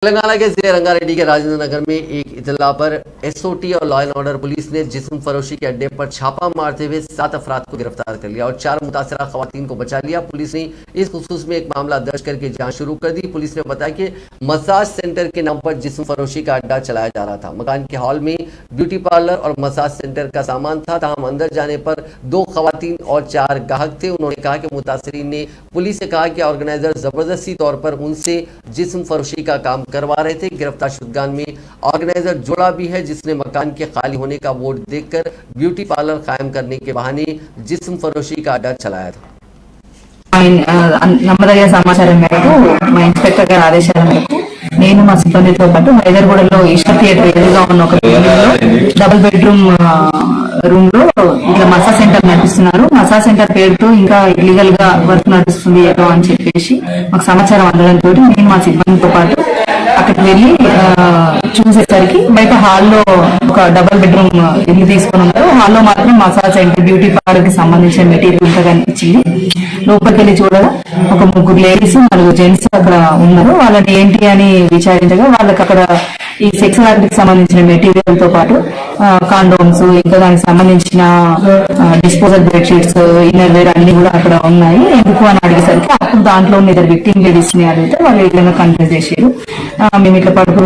तेलंगाना के जिले रंगारेड्डी के राजेंद्र नगर में एक इतला पर एसओटी और लॉ एंड ऑर्डर पुलिस ने जिस्म फरोशी के अड्डे पर छापा मारते हुए 7 अफराद को गिरफ्तार कर लिया और 4 मुतासरा खवातीन को बचा लिया। पुलिस ने इस खुसूस में एक मामला दर्ज करके जांच शुरू कर दी। पुलिस ने बताया कि मसाज सेंटर के नाम पर जिस्म फरोशी का अड्डा चलाया जा रहा था। मकान के हॉल में ब्यूटी पार्लर और मसाज सेंटर का सामान था। तमाम अंदर जाने पर 2 खवातीन और 4 ग्राहक थे। उन्होंने कहा कि मुतासरीन ने पुलिस से कहा कि ऑर्गेनाइजर जबरदस्ती तौर पर उनसे जिस्म फरोशी का काम करवा रहे थे। गिरफ्तार शुदगान में ऑर्गेनाइजर जोड़ा भी है, जिसने मकान के खाली होने का बोर्ड देखकर ब्यूटी पार्लर कायम करने के बहाने जिस्म फरोशी का अड्डा चलाया था। నమ్మదగిన సమాచారం మేరకు మా ఇన్స్పెక్టర్ గారి ఆదేశాల మేరకు నేను మా సిబ్బందితో పాటు హైదర్గూడలో ఈస్టర్ థియేటర్ ఎదురుగా ఉన్న ఒక బిల్డింగ్ లో డబుల్ బెడ్రూమ్ రూమ్ లో ఇట్లా మసాజ్ సెంటర్ నడిపిస్తున్నారు. మసాజ్ సెంటర్ పేరుతో ఇంకా ఇల్లీగల్ గా వర్క్ నడుస్తుంది ఏదో అని చెప్పేసి మాకు సమాచారం అందడంతో నేను మా సిబ్బందితో పాటు అక్కడికి వెళ్ళి చూసేసరికి బయట హాల్లో ఒక డబుల్ బెడ్రూమ్ ఇల్లు తీసుకుని ఉన్నారు. హాల్లో మాత్రం మసాజ్ సెంటర్ బ్యూటీ పార్లర్ కి సంబంధించిన మెటీరియల్ ఇంకా కనిపించింది. లోపలికి వెళ్ళి చూడగా ఒక 3 లేడీస్ 4 జెంట్స్ అక్కడ ఉన్నారు. వాళ్ళని ఏంటి అని విచారించగా వాళ్ళకి అక్కడ ఈ సెక్స్ యాక్ట్ కి సంబంధించిన మెటీరియల్ తో పాటు కాండోమ్స్ ఇంకా దానికి సంబంధించిన డిస్పోజల్ బెడ్షీట్స్ ఇన్నర్ వేర్ అన్ని కూడా అక్కడ ఉన్నాయి. ఎందుకు అని అడిగేసరికి అప్పుడు దాంట్లో ఉన్న 2 విక్టిమ్ లేడీస్ ని అడిగితే వాళ్ళు ఏదైనా కన్ఫ్యూజ్ చేశారు. మేము ఇట్లా పడుకు